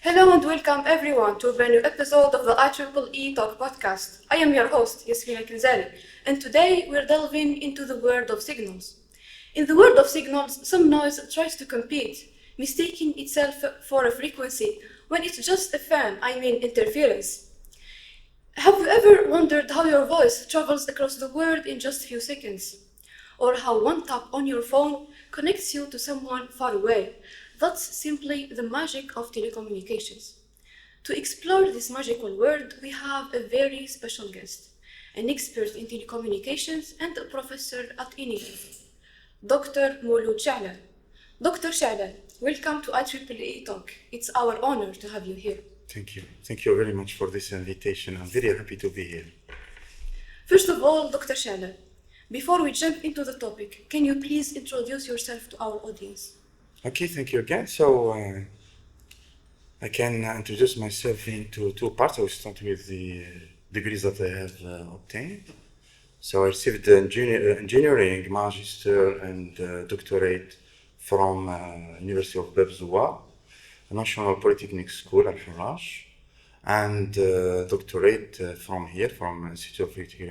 Hello and welcome everyone to a brand new episode of the IEEE Talk Podcast. I am your host, Yasmina Kenzali, and today we're delving into the world of signals. In the world of signals, some noise tries to compete, mistaking itself for a frequency when it's just a fan, interference. Have you ever wondered how your voice travels across the world in just a few seconds? Or how one tap on your phone connects you to someone far away? That's simply the magic of telecommunications. To explore this magical world, we have a very special guest, an expert in telecommunications and a professor at INELEC, Dr. MOULOUD CHALLAL. Dr. CHALLAL, welcome to IEEE Talk. It's our honor to have you here. Thank you. Thank you very much for this invitation. I'm very happy to be here. First of all, Dr. CHALLAL, before we jump into the topic, can you please introduce yourself to our audience? Okay, thank you again. So I can introduce myself into two parts. I will start with the degrees that I have obtained. So I received engineering, magister and doctorate from University of Bebzoua, National Polytechnic School at Harrach, and doctorate from Institute of Electrical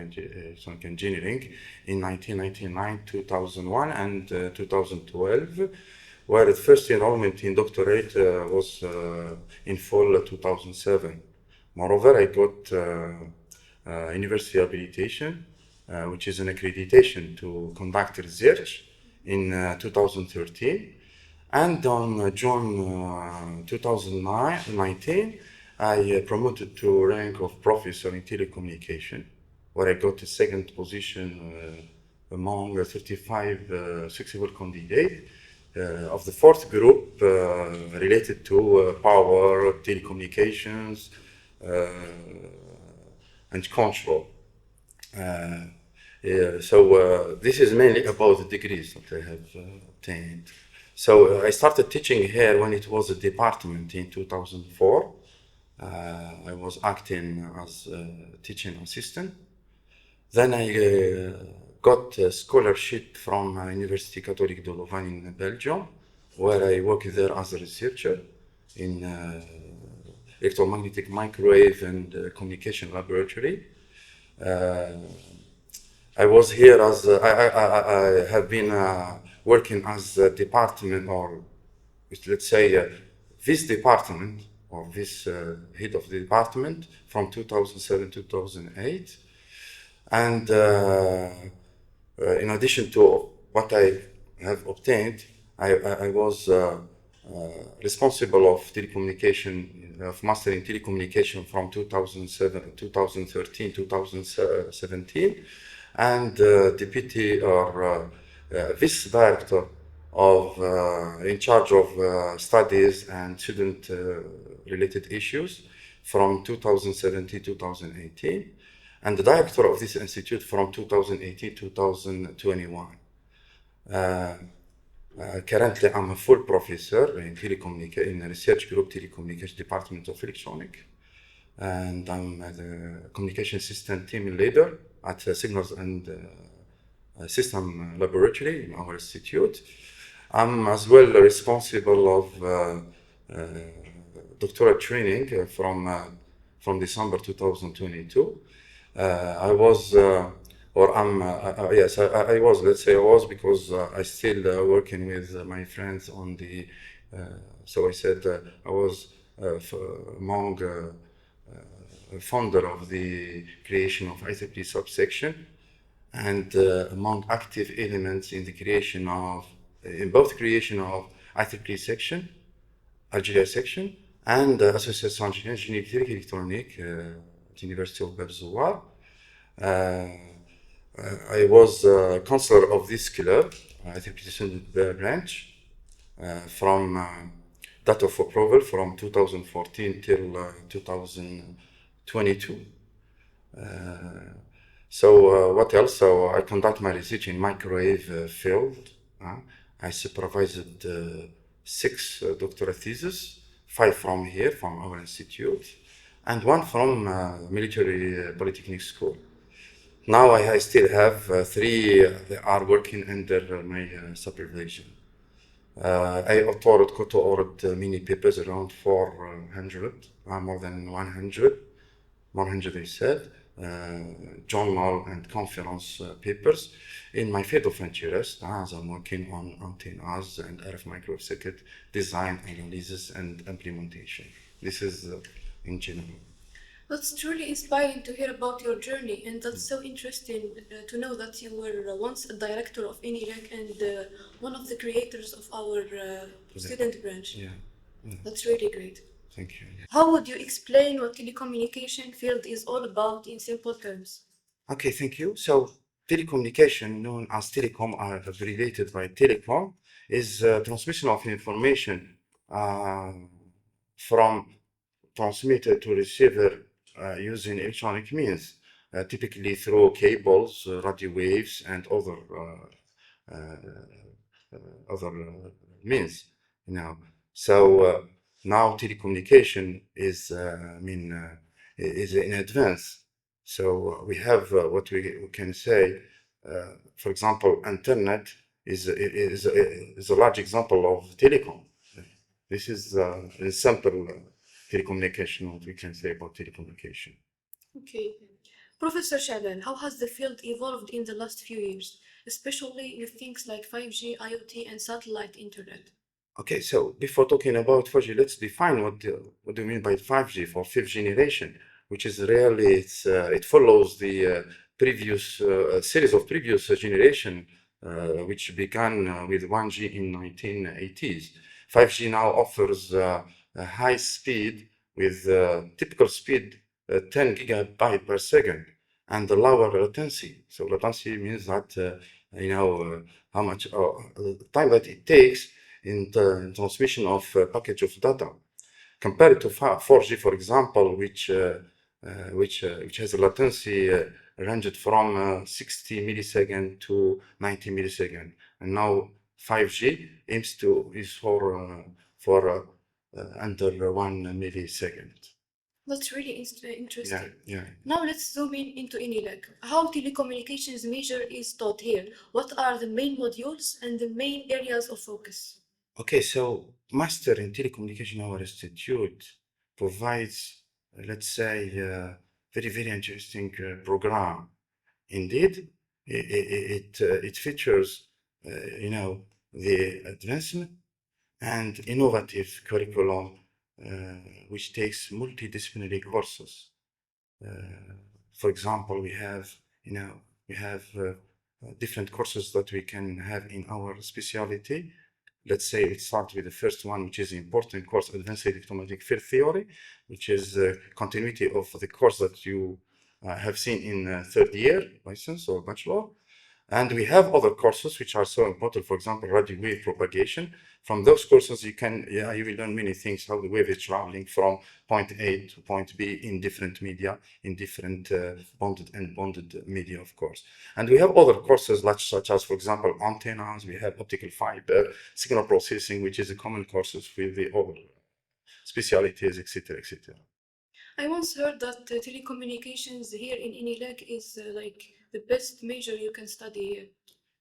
Engineering in 1999, 2001 and 2012, where the first enrollment in doctorate was in fall 2007. Moreover, I got university habilitation, which is an accreditation to conduct research in 2013. And on June 2019, I promoted to rank of professor in telecommunication, where I got a second position among 35 successful candidates of the fourth group related to power, telecommunications, and control. So this is mainly about the degrees that I have obtained. So I started teaching here when it was a department in 2004. I was acting as a teaching assistant. Then I got a scholarship from University Catholic de Louvain in Belgium, where I worked there as a researcher in electromagnetic microwave and communication laboratory. I was here as I have been working as a department, or let's say this department, or this head of the department from 2007 to 2008. And in addition to what I have obtained, I was responsible of telecommunication, of master in telecommunication from 2013, 2017, and deputy or vice director of in charge of studies and student related issues from 2017 to 2018, and the director of this institute from 2018 to 2021. Currently, I'm a full professor in in the research group Telecommunication Department of Electronics, and I'm the communication system team leader at Signals and System Laboratory in our institute. I'm as well responsible of doctoral training from December 2022. I was, or I'm, yes, I was, let's say I was, because I still working with my friends on the, so I said I was among founder of the creation of IEEE subsection, and among active elements in the creation of, in both creation of IEEE section, Algeria section, and Association Ingénierie Électronique at the University of Bebzoua. I was counselor of this club, IEEE branch, from date of approval from 2014 till 2022. So what else? So I conduct my research in microwave field. I supervised 6 doctoral theses, 5 from here, from our institute, and 1 from military polytechnic school. Now I still have 3 that are working under my supervision. I co-authored many papers, around 400, more than 100, 100 I said, journal and conference papers in my field of interest, as I'm working on antennas and RF microwave circuit design, analysis, and implementation. This is in general. That's truly inspiring to hear about your journey, and that's so interesting to know that you were once a director of INELEC and one of the creators of our student branch. Yeah, yeah. That's really great. Thank you. How would you explain what telecommunication field is all about in simple terms? Okay, thank you. So telecommunication, known as telecom, are abbreviated by telecom, is transmission of information uh, from transmitter to receiver using electronic means, typically through cables, radio waves, and other means. You know, so now telecommunication is, is in advance. So we have what we can say, for example, internet is a large example of telecom. This is a simple telecommunication, what we can say about telecommunication. Okay. Professor Challal, how has the field evolved in the last few years, especially with things like 5G, IoT, and satellite internet? Okay, so before talking about 4G, let's define what do you mean by 5G for fifth generation, which is really it follows the previous series of previous generation, which began with 1G in 1980s. 5G now offers a high speed with typical speed 10 gigabyte per second and a lower latency. So latency means that how much time that it takes in the transmission of a package of data, compared to 4G, for example, which has a latency ranged from 60 millisecond to 90 millisecond, and now 5G is for under 1 millisecond. That's really interesting. Yeah. Now let's zoom in into INELEC. How telecommunications major is taught here? What are the main modules and the main areas of focus? Okay, so Master in Telecommunication, our institute provides, let's say, very interesting program. Indeed, it features, the advancement and innovative curriculum, which takes multidisciplinary courses. For example, we have different courses that we can have in our specialty. Let's say it starts with the first one, which is the important course, Advanced Electromagnetic Field Theory, which is continuity of the course that you have seen in third year license or bachelor. And we have other courses which are so important, for example, radio wave propagation. From those courses, you will learn many things, how the wave is traveling from point A to point B in different media, in different bonded and unbonded media, of course. And we have other courses such as, for example, antennas, we have optical fiber, signal processing, which is a common courses with the other specialities, etc., etc. I once heard that telecommunications here in INELEC is like the best major you can study here.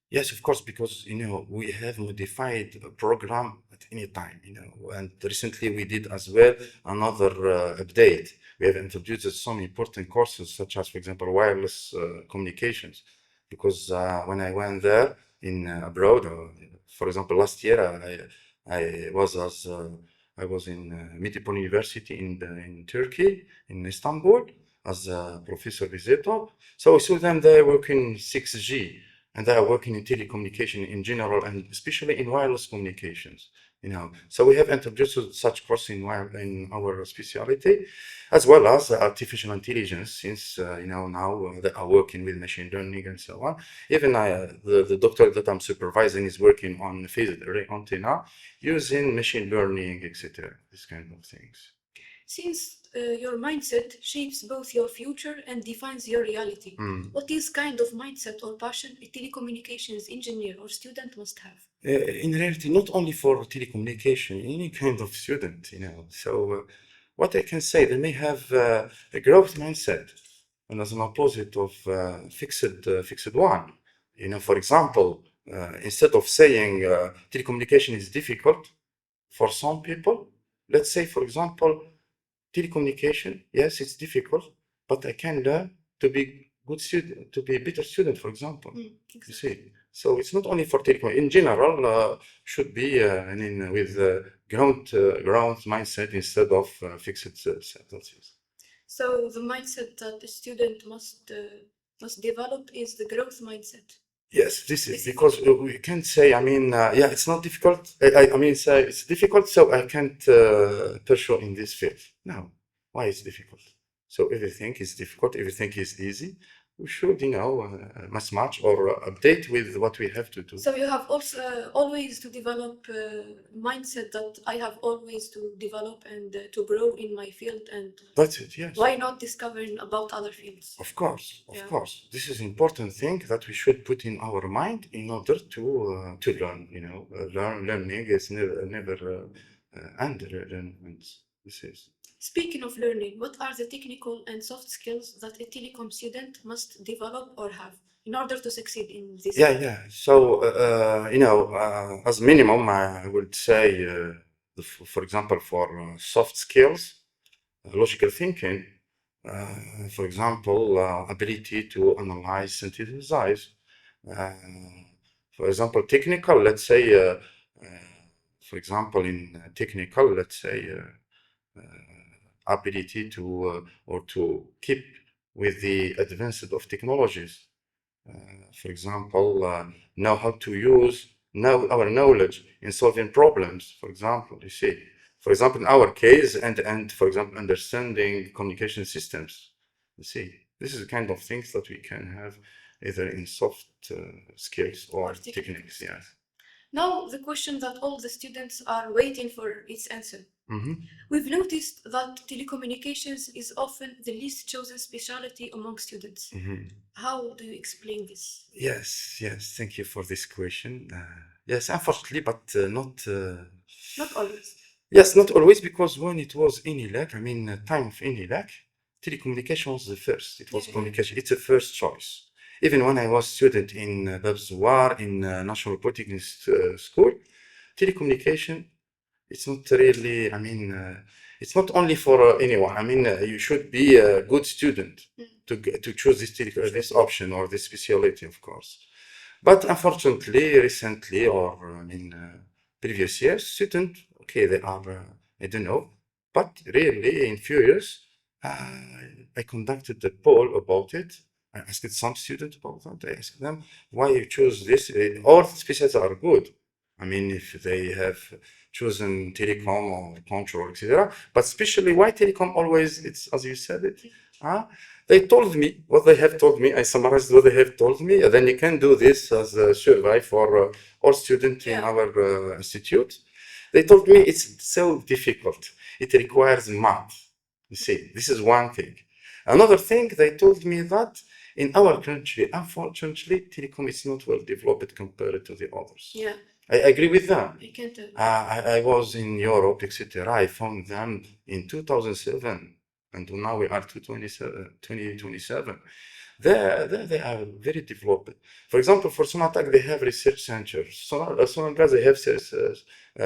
Yes, of course, because we have modified a program at any time, and recently we did as well another update. We have introduced some important courses, such as, for example, wireless communications. Because when I went there in abroad, for example, last year I was in Medipol University in Turkey, in Istanbul, as a professor visitor. So I saw them there working 6G, and they are working in telecommunication in general, and especially in wireless communications. So we have introduced such course in our specialty, as well as artificial intelligence, since now they are working with machine learning and so on. Even the doctor that I'm supervising is working on phased array antenna using machine learning, etc. These kind of things. Since your mindset shapes both your future and defines your reality, what is kind of mindset or passion a telecommunications engineer or student must have? In reality, not only for telecommunication, any kind of student, So what I can say, they may have a growth mindset, and as an opposite of fixed one. For example, instead of saying telecommunication is difficult for some people, let's say, for example, telecommunication, yes, it's difficult, but I can learn to be good student, to be a better student, for example. You Exactly. see, so it's not only for telecom. In general, should be I mean, with ground mindset instead of fixed sentences. So the mindset that the student must develop is the growth mindset. Yes, this is This is because we can't say, I mean, yeah, it's not difficult. I mean, say it's difficult, so I can't pursue in this field. No, why it's difficult? So everything is difficult, everything is easy. We should, you know, match or update with what we have to do. So you have also always to develop mindset that I have always to develop and to grow in my field, and That's it, yes. why not discovering about other fields? Of course, of Yeah. course. This is important thing that we should put in our mind in order to learn. You know, learning is never end. Learning. This is. Speaking of learning, what are the technical and soft skills that a telecom student must develop or have in order to succeed in this? Yeah. So, you know, as minimum, I would say, for example, for soft skills, logical thinking, for example, ability to analyze, synthesize. Uh, for example, technical, let's say, for example, in technical, let's say, ability to or to keep with the advancement of technologies. For example, know how to use know our knowledge in solving problems. For example, you see, for example, in our case, and for example, understanding communication systems. You see, this is the kind of things that we can have either in soft skills or techniques. Yes. Now, the question that all the students are waiting for its answer. We've noticed that telecommunications is often the least chosen specialty among students. How do you explain this? Yes. Thank you for this question. Yes, unfortunately, but not. Not always. Yes, not always, because when it was INELEC, I mean, time of INELEC, telecommunication was the first. It was communication. It's a first choice. Even when I was student in Babzouar, in National Polytechnic School, telecommunication, it's not really, I mean, it's not only for anyone. I mean, you should be a good student to choose this option or this specialty, of course. But unfortunately, recently, or in previous years, students, okay, they are, I don't know, but really in few years, I conducted a poll about it. I asked some students about that. I asked them why you choose this. All specialties are good. I mean, if they have chosen telecom or control, etc. But especially why telecom always, it's as you said it. They told me what they have told me. I summarized what they have told me. And then you can do this as a survey for all students in our institute. They told me it's so difficult. It requires math. You see, this is one thing. Another thing, they told me that in our country, unfortunately, telecom is not well developed compared to the others. Yeah. I agree with them. I can't. I was in Europe, etc. I found them in 2007, and now we are 2027. They are very developed. For example, for Sonatak, they have research centers. Sonagas, they have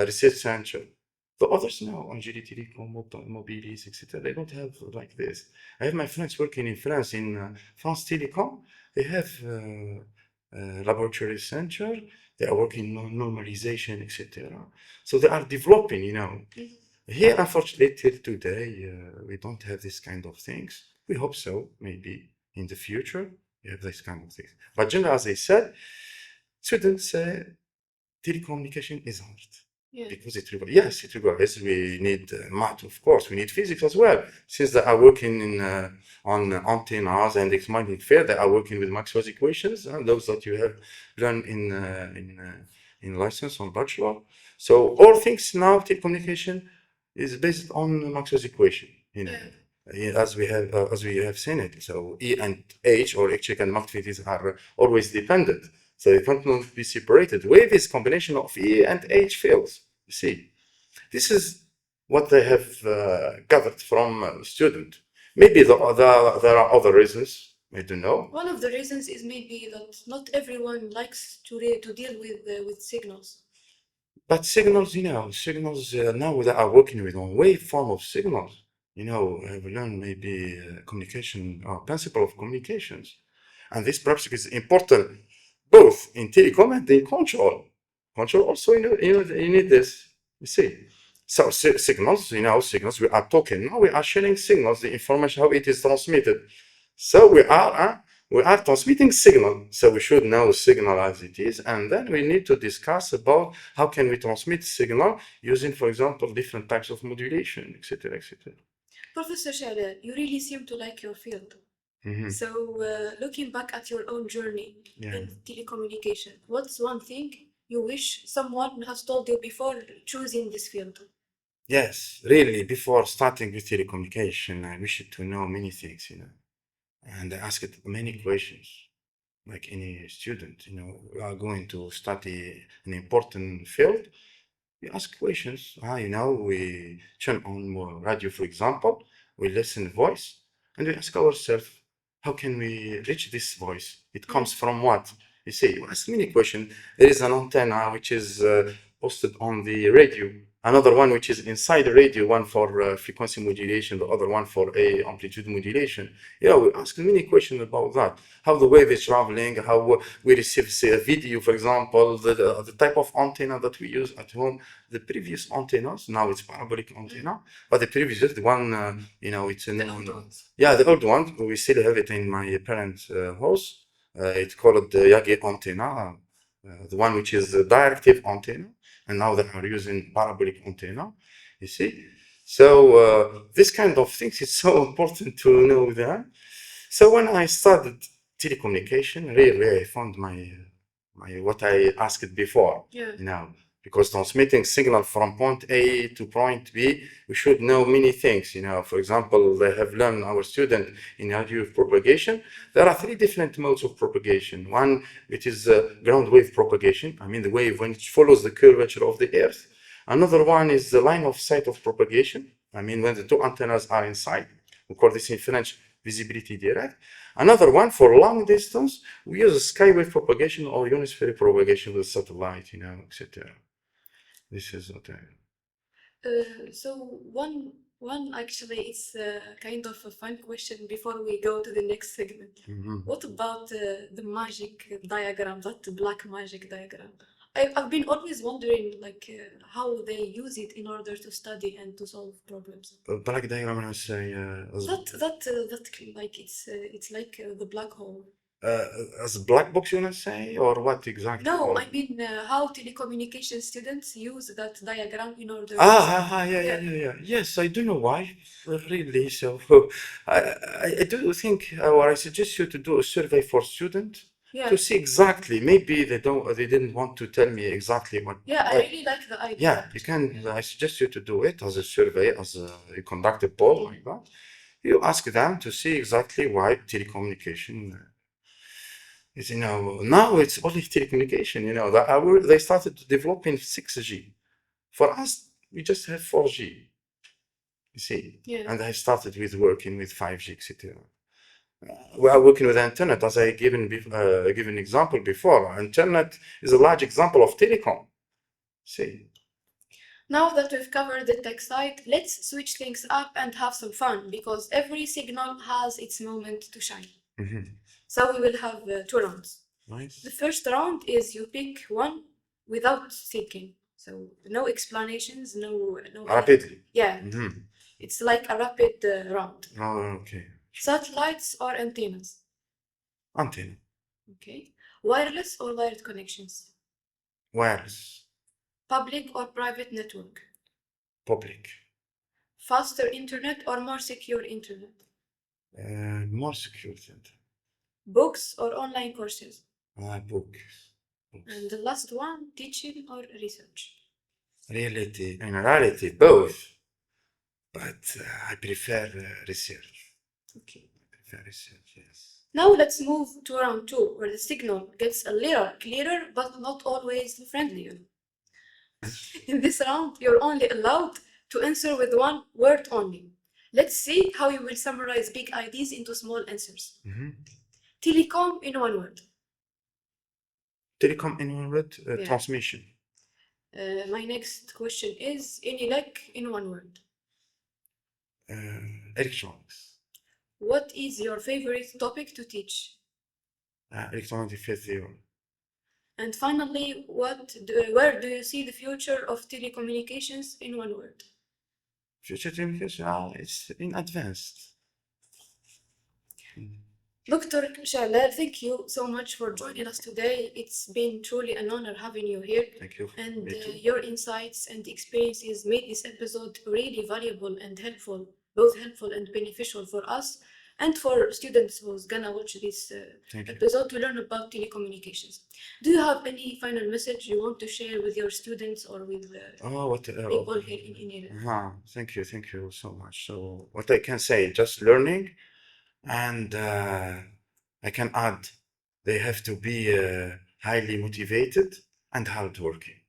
research center. The others now, Angeli Telecom, Mobilis, etc. They don't have like this. I have my friends working in France, in France Telecom. They have laboratory center. They are working on normalization, etc. So they are developing, you know. Here, unfortunately, till today, we don't have this kind of things. We hope so, maybe in the future, we have this kind of things. But generally, as I said, students say telecommunication is hard. Yeah. Because it requires, we need math, of course, we need physics as well. Since they are working on antennas and magnetic field, they are working with Maxwell's equations, those that you have learned in license on bachelor. So all things now, telecommunication is based on Maxwell's equation, you know. As we have seen it. So E and H, or electric and magnetic fields, are always dependent. So they cannot be separated. Wave is combination of E and H fields. You see, this is what they have gathered from student. Maybe there are other reasons. I don't know. One of the reasons is maybe that not everyone likes to deal with signals. But signals, signals now that are working with one waveform of signals. I've learned maybe communication or principle of communications. And this perhaps is important both in telecom and in control. Control also, you need this, you see. So signals, signals, we are talking now, we are sharing signals, the information, how it is transmitted. So we are transmitting signal. So we should know signal as it is, and then we need to discuss about how can we transmit signal using, for example, different types of modulation, etc., etc. Professor Challal, you really seem to like your field. Mhm. So, looking back at your own journey Yeah. in telecommunication, what's one thing you wish someone has told you before choosing this field? Yes, really, before starting with telecommunication, I wish to know many things, and I asked many questions, like any student, we are going to study an important field. We ask questions. We turn on more radio, for example. We listen voice, and we ask ourselves, how can we reach this voice? It comes from what? You see, you ask many questions. There is an antenna which is posted on the radio. Another one which is inside the radio, one for frequency modulation, the other one for a amplitude modulation. We ask many questions about that. How the wave is traveling, how we receive, say, a video, for example, the type of antenna that we use at home. The previous antennas, now it's parabolic antenna, but the previous, the one, it's a The old ones. yeah, the old one. We still have it in my parents' house. It's called the Yagi antenna, the one which is a directive antenna, and now they are using parabolic antenna. You see, so this kind of things is so important to know that. So when I started telecommunication, really I found my what I asked before. Yeah. Because transmitting signal from point A to point B, we should know many things. For example, they have learned our student in radio propagation. There are three different modes of propagation. One, which is ground wave propagation. I mean, the wave when it follows the curvature of the Earth. Another one is the line of sight of propagation. I mean, when the two antennas are inside. We call this in French visibility direct. Another one for long distance, we use skywave propagation or ionospheric propagation with satellite, etc. This is what I. So one actually it's kind of a fun question before we go to the next segment. Mhm. What about the magic diagram, that black magic diagram? I've been always wondering like how they use it in order to study and to solve problems. Black diagram, I say, That like it's like the black hole. as a black box, you want to say, or what exactly? No, I mean how telecommunication students use that diagram in order to Yeah. Yes, I don't know why, really. So, I, I do think, or I suggest you to do a survey for students yeah. to see exactly. Maybe they didn't want to tell me exactly what. Yeah, I really like the idea. Yeah, you can. I suggest you to do it as a survey, you conduct a poll like that. You ask them to see exactly why telecommunication is, now it's only telecommunication, they started to develop in 6G. For us, we just have 4G, you see. Yeah. And I started with working with 5G, etc. We are working with internet, as I given example before. Internet is a large example of telecom. See. Now that we've covered the tech side, let's switch things up and have some fun because every signal has its moment to shine. So we will have two rounds. Nice. The first round is you pick one without thinking. So no explanations, no. Rapidly. Yeah. It's like a rapid round. Oh, okay. Satellites or antennas? Antenna. Okay. Wireless or wired connections? Wireless. Public or private network? Public. Faster internet or more secure internet? More secure internet. Books or online courses? Books. And the last one, teaching or research? In reality, both. But I prefer research. Okay. I prefer research, yes. Now let's move to round two, where the signal gets a little clearer, but not always friendlier. In this round, you're only allowed to answer with one word only. Let's see how you will summarize big ideas into small answers. Telecom in one word. Telecom in one word, Yeah. transmission. My next question is INELEC in one word. Electronics. What is your favorite topic to teach? Electronic field theory. And finally, where do you see the future of telecommunications in one word? Future telecommunication, it's in advanced. Dr. Challal, thank you so much for joining us today. It's been truly an honor having you here. Thank you. And Me too. your insights and experiences made this episode really valuable and helpful, both helpful and beneficial for us and for students who's gonna watch this Thank you. episode to learn about telecommunications. Do you have any final message you want to share with your students or with people here in INELEC? Thank you so much. So what I can say, just learning, and I can add, they have to be highly motivated and hardworking.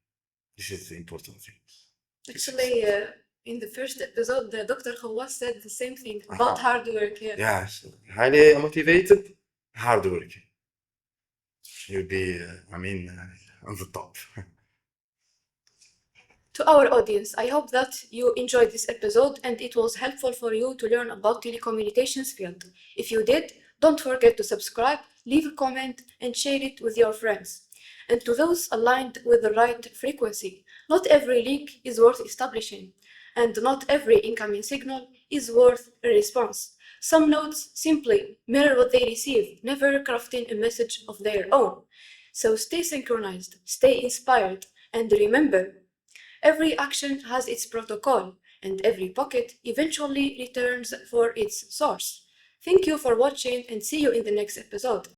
This is the important thing. Actually, in the first episode, Dr. Khawas said the same thing about hard work. Yeah. Yes, highly motivated, hardworking. You'll be, on the top. To our audience, I hope that you enjoyed this episode and it was helpful for you to learn about telecommunications field. If you did, don't forget to subscribe, leave a comment, and share it with your friends. And to those aligned with the right frequency, not every link is worth establishing, and not every incoming signal is worth a response. Some nodes simply mirror what they receive, never crafting a message of their own. So stay synchronized, stay inspired, and remember, every action has its protocol, and every pocket eventually returns for its source. Thank you for watching and see you in the next episode.